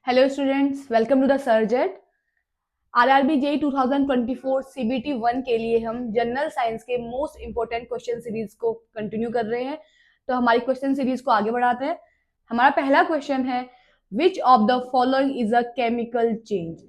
Hello students, welcome to the Surjet। RRB JE 2024 CBT 1 के लिए हम जनरल साइंस के मोस्ट इंपोर्टेंट क्वेश्चन सीरीज को कंटिन्यू कर रहे हैं। तो हमारी क्वेश्चन सीरीज को आगे बढ़ाते हैं। हमारा पहला क्वेश्चन है, विच of the following is a chemical change.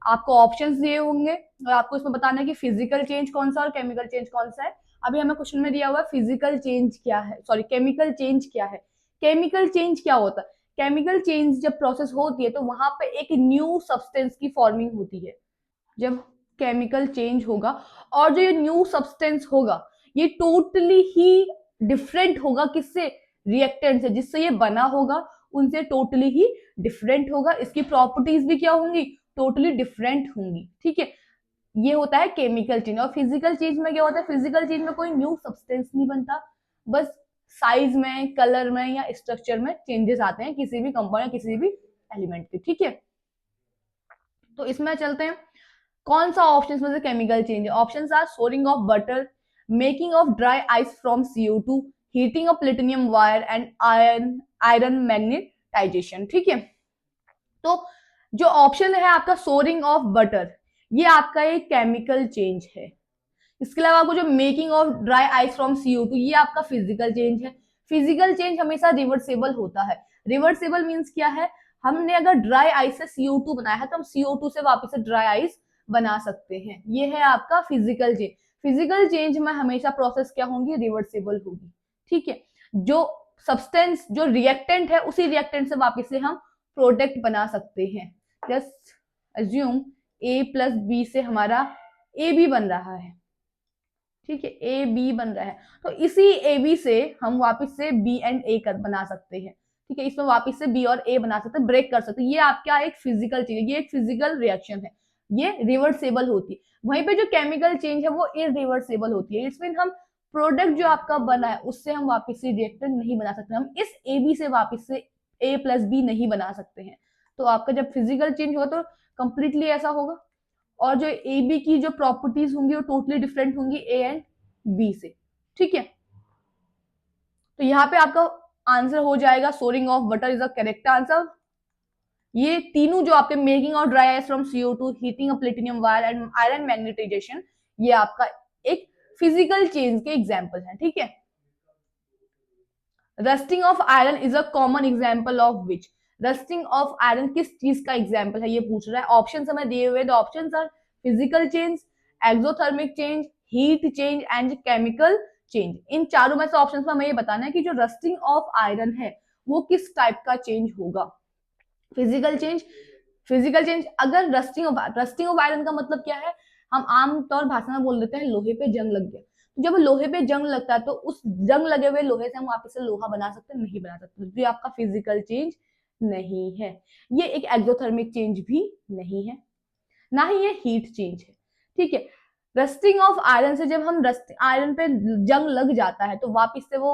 आपको ऑप्शंस दिए होंगे और आपको इसमें बताना है कि फिजिकल चेंज कौन सा और केमिकल चेंज कौन सा है। अभी हमें क्वेश्चन में दिया हुआ है फिजिकल चेंज क्या है, सॉरी केमिकल चेंज क्या है। केमिकल चेंज क्या होता है? केमिकल चेंज जब प्रोसेस होती है तो वहां पे एक न्यू सब्सटेंस की फॉर्मिंग होती है। जब केमिकल चेंज होगा और जो ये न्यू सब्सटेंस होगा ये टोटली ही डिफरेंट होगा किससे, रिएक्टेंट से जिससे ये बना होगा उनसे टोटली ही डिफरेंट होगा। इसकी प्रॉपर्टीज भी क्या होंगी, टोटली डिफरेंट होंगी। ठीक है, ये होता है केमिकल चेंज। और फिजिकल चेंज में क्या होता है, फिजिकल चेंज में कोई न्यू सब्सटेंस नहीं बनता, बस साइज में, कलर में या स्ट्रक्चर में चेंजेस आते हैं किसी भी कंपाउंड या किसी भी एलिमेंट के। ठीक है, तो इसमें चलते हैं कौन सा ऑप्शन में से केमिकल चेंज है। Options are souring of butter, making of dry ice from CO2, heating of platinum wire and iron magnetisation. ठीक है, तो जो ऑप्शन है आपका सोरिंग ऑफ बटर, ये आपका एक केमिकल चेंज है। इसके अलावा आपको जो making of dry ice from CO2, ये आपका फिजिकल चेंज है। फिजिकल चेंज हमेशा रिवर्सेबल होता है। रिवर्सेबल मीन्स क्या है, हमने अगर ड्राई आइस से CO2 बनाया है तो हम CO2 से वापस से ड्राई आइस बना सकते हैं। ये है आपका फिजिकल चेंज। फिजिकल चेंज में हमेशा प्रोसेस क्या होंगी, रिवर्सेबल होगी। ठीक है, जो सब्सटेंस जो रिएक्टेंट है उसी रिएक्टेंट से वापस से हम प्रोडक्ट बना सकते हैं। जस्ट अज्यूम A+B से हमारा AB बन रहा है। ठीक है, ए बी बन रहा है तो इसी ए बी से हम वापस से बी एंड ए कर बना सकते हैं। ठीक है, इसमें वापस से बी और ए बना सकते हैं, ब्रेक कर सकते हैं। ये आपका एक फिजिकल चीज है, ये एक फिजिकल रिएक्शन है, ये रिवर्सेबल होती है। वहीं पे जो केमिकल चेंज है वो इरिवर्सेबल होती है। इसमें हम प्रोडक्ट जो आपका बना है उससे हम वापस से रिएक्टेंट नहीं बना सकते, हम इस ए बी से वापस से A+B नहीं बना सकते हैं। तो आपका जब फिजिकल चेंज होगा तो कंप्लीटली ऐसा होगा। और जो ए बी की जो प्रॉपर्टीज होंगी वो टोटली डिफरेंट होंगी ए एंड बी से। ठीक है, तो यहाँ पे आपका आंसर हो जाएगा souring of butter is a correct answer. ये तीनों जो आपके making of dry ice from CO2, heating of platinum wire and iron magnetisation, ये आपका एक फिजिकल चेंज के एग्जांपल है। ठीक है, rusting of iron is a common example of which. Rusting of iron किस चीज का एग्जांपल है ये पूछ रहा है। ऑप्शन हमें दिए हुए, the options are physical change, exothermic change, heat change and chemical change. इन चारों में से ऑप्शंस में हमें ये बताना है कि जो रस्टिंग ऑफ आयरन है वो किस टाइप का चेंज होगा। फिजिकल चेंज, फिजिकल चेंज अगर रस्टिंग ऑफ आयरन का मतलब क्या है, हम आमतौर भाषा में बोल देते हैं लोहे पे जंग लग गया। जब लोहे पे जंग लगता है तो उस जंग लगे हुए लोहे से हम वापस से लोहा बना सकते हैं, नहीं बना सकते। तो ये आपका फिजिकल चेंज नहीं है। ये एक एक्सोथर्मिक चेंज भी नहीं है, ना ही ये हीट चेंज है। ठीक है, रस्टिंग ऑफ आयरन से जब हम रस्ट आयरन पे जंग लग जाता है तो वापस से वो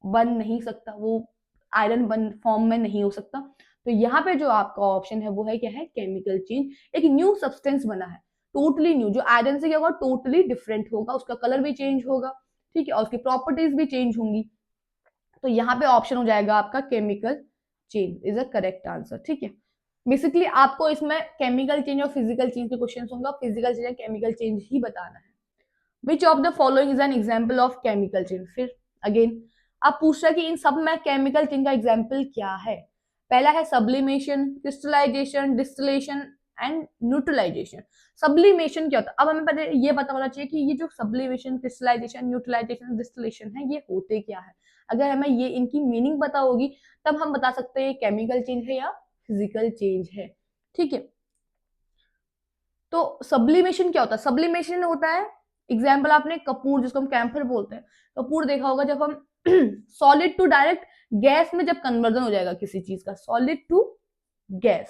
बन नहीं सकता, वो आयरन बन फॉर्म में नहीं हो सकता। तो यहाँ पे जो आपका ऑप्शन है वो है क्या है, केमिकल चेंज। एक न्यू सब्सटेंस बना है, टोटली न्यू, जो आयरन से क्या होगा, टोटली डिफरेंट होगा, उसका कलर भी चेंज होगा। ठीक है, और उसकी प्रॉपर्टीज भी चेंज होंगी। तो यहाँ पे ऑप्शन हो जाएगा आपका chemical change is a correct answer. ठीक है, बेसिकली आपको इसमें केमिकल चेंज और फिजिकल चेंज के क्वेश्चन होंगे, फिजिकल चेंज केमिकल चेंज ही बताना है। विच of the following is an example of chemical change. फिर अगेन अब पूछ रहा है कि इन सब में केमिकल चेंज का एग्जाम्पल क्या है। पहला है sublimation, crystallisation, distillation and neutralisation. Sublimation क्या होता है, अब हमें पहले ये पता होना चाहिए कि ये जो सब्लिमेशन, क्रिस्टलाइजेशन, न्यूट्रलाइजेशन, डिस्टिलेशन है ये होते क्या है। अगर हमें ये इनकी मीनिंग पता होगी तब हम बता सकते हैं केमिकल चेंज है या फिजिकल चेंज है। ठीक है, तो सब्लिमेशन क्या होता है, सब्लिमेशन होता है, एग्जाम्पल आपने कपूर, जिसको हम कैम्फर बोलते हैं, कपूर देखा होगा, जब हम सॉलिड टू डायरेक्ट गैस में जब कन्वर्जन हो जाएगा किसी चीज का, सॉलिड टू गैस,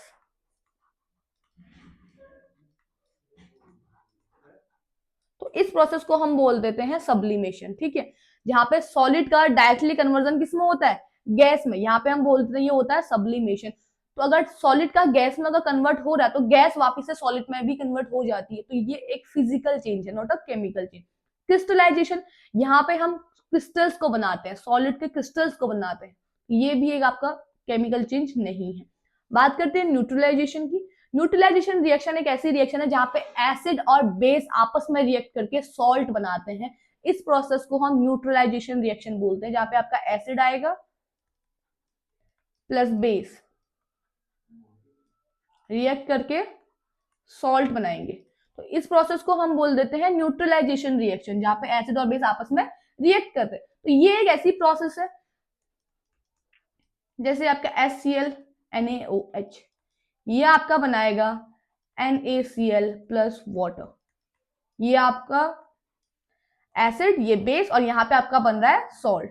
तो इस प्रोसेस को हम बोल देते हैं सब्लिमेशन। ठीक है, जहां पे सॉलिड का डायरेक्टली कन्वर्जन किसमें होता है, गैस में, यहाँ पे हम बोलते हैं ये होता है सब्लिमेशन। तो अगर सॉलिड का गैस में अगर कन्वर्ट हो रहा है तो गैस वापस से सॉलिड में भी कन्वर्ट हो जाती है, तो ये एक फिजिकल चेंज है, not a chemical change. Crystallisation, यहाँ पे हम क्रिस्टल्स को बनाते हैं, सॉलिड के क्रिस्टल्स को बनाते हैं, ये भी एक आपका केमिकल चेंज नहीं है। बात करते हैं न्यूट्रलाइजेशन की। न्यूट्रलाइजेशन रिएक्शन एक ऐसी रिएक्शन है जहां पे एसिड और बेस आपस में रिएक्ट करके सॉल्ट बनाते हैं। इस प्रोसेस को हम न्यूट्रलाइजेशन रिएक्शन बोलते हैं, जहां पे आपका एसिड आएगा प्लस बेस रिएक्ट करके सॉल्ट बनाएंगे। तो इस प्रोसेस को हम बोल देते हैं न्यूट्रलाइजेशन रिएक्शन, जहां पे एसिड और बेस आपस में रिएक्ट करते हैं। तो ये एक ऐसी प्रोसेस है जैसे आपका HCl NaOH, ये आपका बनाएगा NaCl प्लस वाटर, ये आपका एसिड, ये बेस, और यहाँ पे आपका बन रहा है सॉल्ट।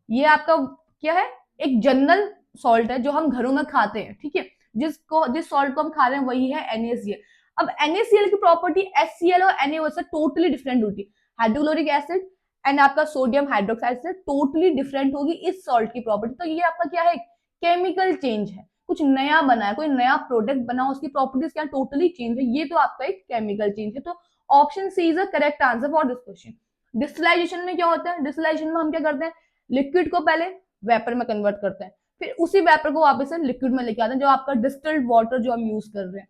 ये आपका क्या है, एक जनरल सॉल्ट है जो हम घरों में खाते हैं, ठीक है। जिस सॉल्ट को हम खा रहे हैं वही है NaCl। अब NaCl की प्रॉपर्टी HCl और NaOH से टोटली डिफरेंट होती है। हाइड्रोक्लोरिक एसिड एंड आपका सोडियम हाइड्रोक्साइड से टोटली डिफरेंट होगी इस सॉल्ट की प्रॉपर्टी। तो ये आपका क्या है, केमिकल चेंज है, कुछ नया बना है, कोई नया प्रोडक्ट बना, उसकी प्रॉपर्टीज क्या टोटली चेंज है, ये तो आपका एक केमिकल चेंज है। तो option C is the correct answer for this question. Distillation में क्या होता है, डिस्टिलाइजेशन में हम क्या करते हैं, लिक्विड को पहले वेपर में कन्वर्ट करते हैं, फिर उसी वेपर को वापस से लिक्विड में लेके आते हैं, जो आपका डिस्टिल्ड वाटर जो हम यूज कर रहे हैं।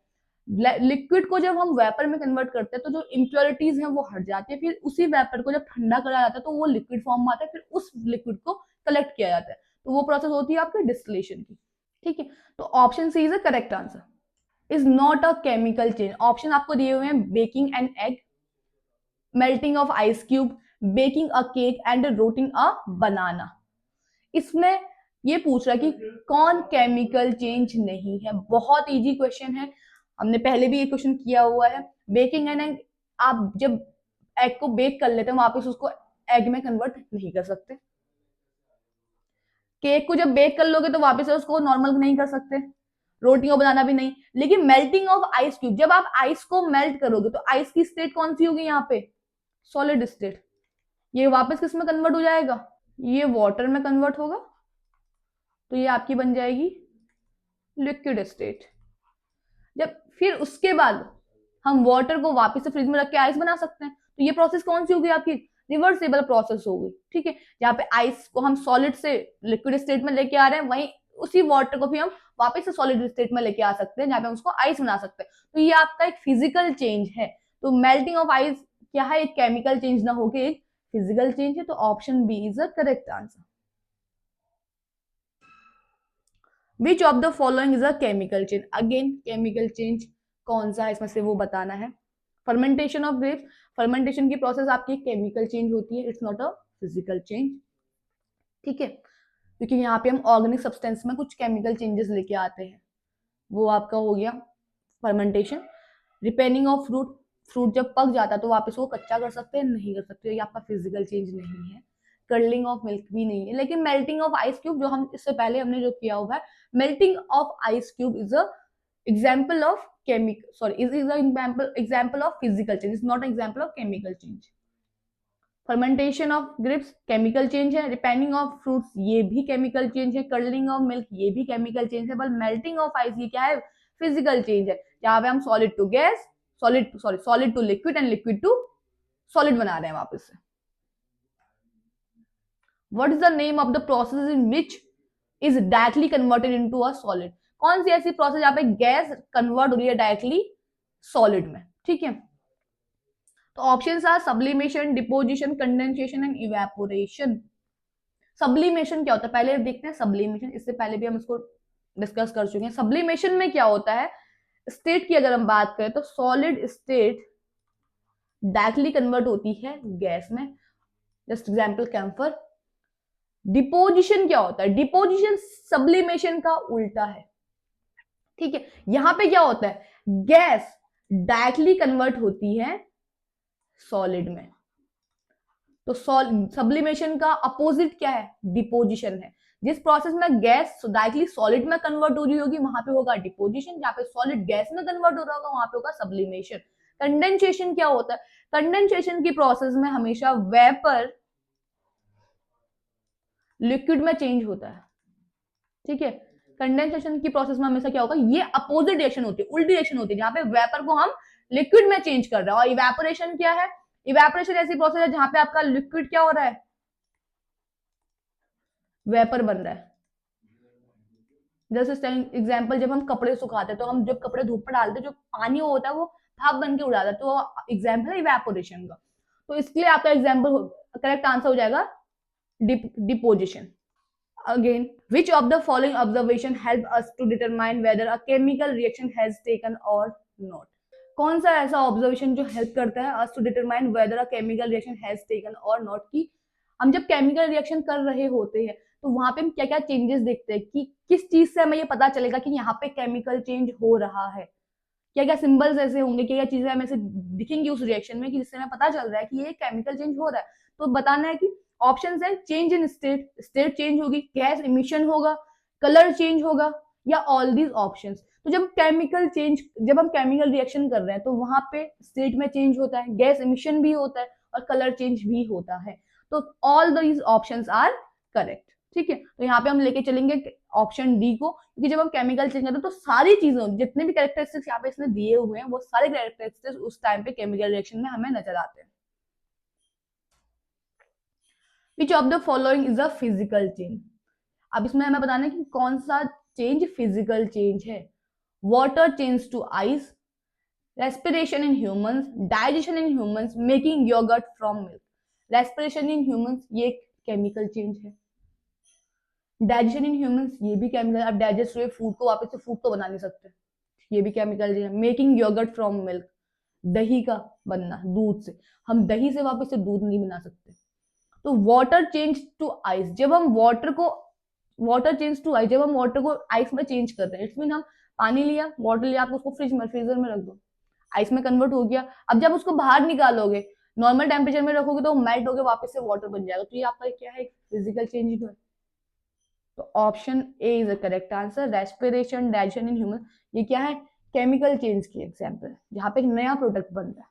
लिक्विड को जब हम वेपर में कन्वर्ट करते हैं तो जो इम्प्योरिटीज हैं वो हट जाती है, फिर उसी वेपर को जब ठंडा करा जाता है तो वो लिक्विड फॉर्म में आता है, फिर उस लिक्विड को कलेक्ट किया जाता है, तो वो प्रोसेस होती है आपकी डिस्टिलेशन की, ठीक है। तो option C is the correct answer, is not a chemical change. Option आपको दिए हुए हैं baking an egg, melting of ice cube, baking a cake and rotting a banana. इसमें ये पूछ रहा है कि कौन केमिकल चेंज नहीं है। बहुत इजी क्वेश्चन है, हमने पहले भी ये क्वेश्चन किया हुआ है। बेकिंग एन एग, आप जब एग को बेक कर लेते हैं वापस उसको एग में कन्वर्ट नहीं कर सकते। केक को जब बेक कर लोगे तो वापस से उसको नॉर्मल नहीं कर सकते, रोटी को बनाना भी नहीं। लेकिन मेल्टिंग ऑफ आइस क्यूब, जब आप आइस को मेल्ट करोगे तो आइस की स्टेट कौन सी होगी, यहाँ पे सॉलिड स्टेट, ये वापस किस में कन्वर्ट हो जाएगा, ये वाटर में कन्वर्ट होगा, तो ये आपकी बन जाएगी लिक्विड स्टेट। जब फिर उसके बाद हम वाटर को वापस से फ्रिज में रख के आइस बना सकते हैं, तो ये प्रोसेस कौन सी होगी आपकी, रिवर्सिबल प्रोसेस होगी, ठीक है। जहाँ पे आइस को हम सॉलिड से लिक्विड स्टेट में लेके आ रहे हैं, वहीं उसी वाटर को भी हम वापस से सॉलिड स्टेट में लेके आ सकते हैं, जहाँ पे हम उसको आइस बना सकते हैं। तो ये आपका एक फिजिकल चेंज है। तो मेल्टिंग ऑफ आइस क्या है, एक केमिकल चेंज ना होके एक फिजिकल चेंज है। तो option B is the correct answer. Which of the following is a chemical change, again chemical change कौन सा है इसमें से वो बताना है। फर्मेंटेशन ऑफ ग्रेप्स, फर्मेंटेशन की प्रोसेस आपकी केमिकल चेंज होती है, it's not a physical change, ठीक है। क्योंकि यहाँ पे हम ऑर्गेनिक सब्सटेंस में कुछ केमिकल चेंजेस लेके आते हैं, वो आपका हो गया फर्मेंटेशन। रिपेनिंग ऑफ फ्रूट, फ्रूट जब पक जाता है तो वापस वो कच्चा कर सकते हैं, नहीं कर सकते, ये आपका फिजिकल चेंज नहीं है। कर्लिंग ऑफ मिल्क भी नहीं है। लेकिन मेल्टिंग ऑफ आइस क्यूब, जो हम इससे पहले हमने जो किया हुआ है, melting of ice cube is a example of chemical, sorry, is an example of physical change, is not an example of chemical change. Fermentation of grapes chemical change है, रिपेनिंग ऑफ फ्रूट्स ये भी chemical change है, curdling of milk ये भी chemical change है, but melting of ice ये क्या है, फिजिकल चेंज है, जहां पे हम solid to gas, solid to liquid and liquid to solid बना रहे हैं वापस से। What is the name of the process in which is directly converted into a solid, कौन सी ऐसी प्रोसेस जहां पे गैस कन्वर्ट हो रही है डायरेक्टली सॉलिड में, ठीक है। तो options are sublimation, deposition, condensation and evaporation. Sublimation क्या होता है पहले देखते हैं, सब्लिमेशन इससे पहले भी हम इसको डिस्कस कर चुके हैं। सब्लिमेशन में क्या होता है, स्टेट की अगर हम बात करें तो सॉलिड स्टेट डायरेक्टली कन्वर्ट होती है गैस में, जस्ट एग्जांपल कैम्फर। डिपोजिशन क्या होता है, डिपोजिशन सब्लिमेशन का उल्टा है, ठीक है। यहां पे क्या होता है, गैस डायरेक्टली कन्वर्ट होती है सॉलिड में। तो सब्लिमेशन का अपोजिट क्या है, डिपोजिशन है। जिस प्रोसेस में गैस डायरेक्टली सॉलिड में कन्वर्ट हो रही होगी वहां पे होगा डिपोजिशन, जहां पे सॉलिड गैस में कन्वर्ट हो रहा होगा वहां पे होगा सब्लिमेशन। कंडेंसेशन क्या होता है, कंडेंसेशन की प्रोसेस में हमेशा वेपर लिक्विड में चेंज होता है, ठीक है। कंडेंसेशन की प्रोसेस में हमेशा क्या होगा, ये अपोजिट रिएक्शन होती है, उल्टी रिएक्शन होती है, जहां पे वेपर को हम लिक्विड में चेंज कर रहे हैं। और इवेपोरेशन क्या है, इवेपोरेशन ऐसी प्रोसेस है जहां पे आपका लिक्विड क्या हो रहा है, वेपर बन रहा है, जैसे एग्जाम्पल, जब हम कपड़े सुखाते हैं तो हम जब कपड़े धूप पर डालते हैं, जो पानी होता है वो भाप बन के उड़ जाता है, तो एग्जाम्पल है इवेपोरेशन का। तो इसके लिए आपका एग्जाम्पल करेक्ट आंसर हो जाएगा deposition. Again, which of the following observation help us to determine whether a chemical reaction has taken or not? कौन सा ऐसा ऑब्जर्वेशन जो हेल्प करता है us to determine whether a chemical reaction has taken or not, कि हम जब chemical reaction कर रहे होते हैं तो वहां पे हम क्या क्या चेंजेस देखते हैं, कि किस चीज से हमें ये पता चलेगा कि यहाँ पे केमिकल चेंज हो रहा है, क्या क्या सिंबल्स ऐसे होंगे, क्या क्या चीजें हमें से दिखेंगी उस रिएक्शन में कि जिससे हमें पता चल रहा है कि ये केमिकल चेंज हो रहा है। तो बताना है कि ऑप्शन है change in state, state change होगी, गैस इमिशन होगा, कलर चेंज होगा, या ऑल दीज ऑप्शंस। तो जब हम केमिकल रिएक्शन कर रहे हैं तो वहां पे स्टेट में चेंज होता है, गैस इमिशन भी होता है और कलर चेंज भी होता है। तो all these options are correct. ठीक है, तो यहाँ पे हम लेके चलेंगे ऑप्शन डी को, क्योंकि जब हम केमिकल चेंज करते हैं तो सारी चीजों, जितने भी कैरेक्टरिस्टिक्स यहाँ पे इसने दिए हुए हैं, वो सारे कैरेक्टरिस्टिक्स उस टाइम पे केमिकल रिएक्शन में हमें नजर आते हैं। Which of the following is a physical change? अब इसमें हमें बताना है कि कौन सा चेंज फिजिकल चेंज है। Water change to ice, respiration in humans, digestion in humans, making yoghurt from milk. Respiration in humans ये केमिकल चेंज है, डाइजेशन इन ह्यूमंस ये भी केमिकल, आप डाइजेस्ट हुए फूड को वापस से फूड तो बना नहीं सकते, ये भी केमिकल चेंज है। मेकिंग योगर्ट फ्रॉम मिल्क, दही का बनना दूध से, हम दही से वापस से दूध नहीं बना सकते। तो वाटर चेंज टू आइस, जब हम वाटर को आइस में चेंज करते हैं, इट्स मीन हम पानी लिया, वाटर लिया, आप उसको फ्रीजर में रख दो, आइस में कन्वर्ट हो गया। अब जब उसको बाहर निकालोगे, नॉर्मल टेम्परेचर में रखोगे तो मेल्ट होकर वापस से वाटर बन जाएगा। तो ये आपका क्या है, फिजिकल चेंज ही तो है। तो option A is the correct answer. Respiration, digestion in human, ये क्या है, केमिकल चेंज की एग्जांपल है, जहां पे एक नया प्रोडक्ट बन रहा है।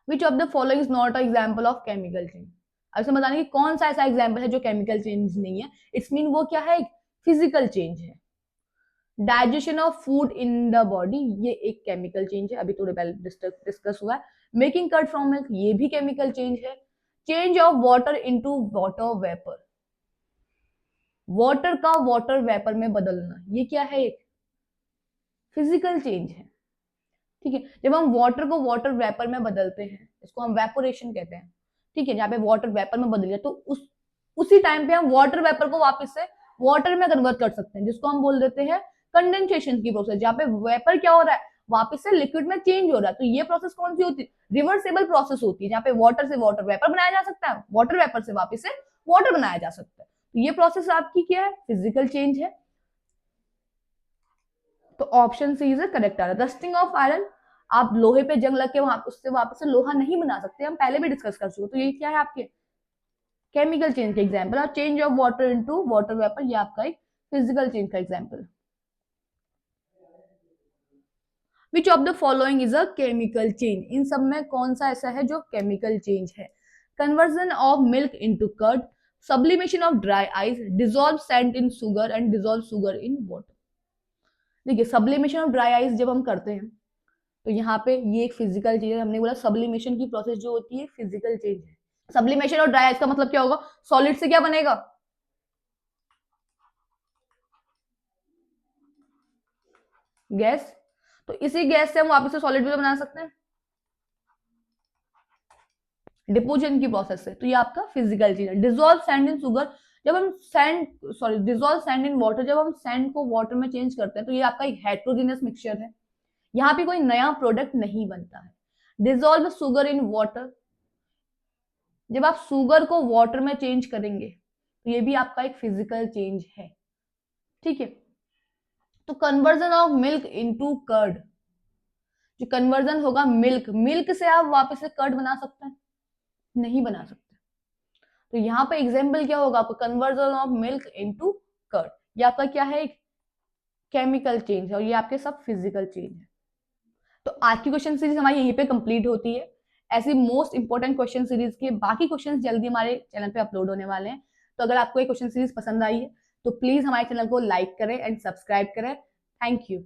विच of the following is not a example of chemical change? अब इसमें बताना कि कौन सा ऐसा एग्जाम्पल है जो केमिकल चेंज नहीं है, इट्स मीन वो क्या है, फिजिकल चेंज है। Digestion of food in the body, ये एक केमिकल चेंज है, अभी थोड़े पहले डिस्कस हुआ है। मेकिंग कर्ड फ्रॉम मिल्क, ये भी केमिकल चेंज है। Change of water into water vapour, water का वाटर वेपर में बदलना, ये क्या है, एक फिजिकल चेंज है। ठीक है, जब हम वाटर को वाटर वेपर में बदलते हैं, इसको हम वेपोरेशन कहते हैं। ठीक है, जहाँ पे वाटर वेपर में बदल गया तो उसी टाइम पे हम वाटर वेपर को वापस से वाटर में कन्वर्ट कर सकते हैं, जिसको हम बोल देते हैं कंडेंसेशन की प्रोसेस, जहाँ पे वेपर क्या हो रहा है, वापस से लिक्विड में चेंज हो रहा है। तो ये प्रोसेस कौन सी होती है, रिवर्सेबल प्रोसेस होती है, जहाँ पे वाटर से वाटर वेपर बनाया जा सकता है, वाटर वेपर से वापस से वाटर बनाया जा सकता है। तो ये प्रोसेस आपकी क्या है, फिजिकल चेंज है। तो option C is correct answer. Rusting of iron, आप लोहे पे जंग लग के उससे वापस से लोहा नहीं बना सकते, हम पहले भी डिस्कस कर चुके। तो ये क्या है, आपके केमिकल चेंज का एग्जांपल। और change of water into water vapour, ये आपका एक फिजिकल चेंज का example. Which of the following is a chemical change? इन सब में कौन सा ऐसा है जो केमिकल चेंज है? Conversion of milk into curd, sublimation of dry ice, dissolve sand in sugar and dissolve sugar in water. देखिए, सब्लिमेशन ऑफ ड्राई आइस जब हम करते हैं तो यहाँ पे ये एक फिजिकल चेंज है। हमने बोला सब्लिमेशन की प्रोसेस जो होती है फिजिकल चेंज है। सब्लिमेशन और ड्राई आइस का मतलब क्या होगा, सॉलिड से क्या बनेगा, गैस। तो इसी गैस से हम वापस से सॉलिड भी बना सकते हैं डिपोजन की प्रोसेस से। तो ये आपका फिजिकल चेंज है। डिसॉल्व सैंड इन शुगर, जब हम डिसॉल्व सैंड इन वाटर, जब हम सैंड को वाटर में चेंज करते हैं तो ये आपका एक हेट्रोजीनियस मिक्सचर है, यहाँ पे कोई नया प्रोडक्ट नहीं बनता है। डिसॉल्व शुगर इन वाटर, जब आप शुगर को वाटर में चेंज करेंगे तो ये भी आपका एक फिजिकल चेंज है। ठीक है, तो conversion of milk into curd, जो कन्वर्जन होगा मिल्क से आप वापस से कर्ड बना सकते हैं, नहीं बना सकते। तो यहाँ पे एग्जाम्पल क्या होगा आपका, conversion of milk into curd, ये आपका क्या है, एक केमिकल चेंज है, और ये आपके सब फिजिकल चेंज है। तो आज की क्वेश्चन सीरीज हमारी यहीं पे कंप्लीट होती है। ऐसी मोस्ट इंपॉर्टेंट क्वेश्चन सीरीज के बाकी क्वेश्चन जल्दी हमारे चैनल पे अपलोड होने वाले हैं। तो अगर आपको ये क्वेश्चन सीरीज पसंद आई है तो प्लीज हमारे चैनल को लाइक करें एंड सब्सक्राइब करें। Thank you.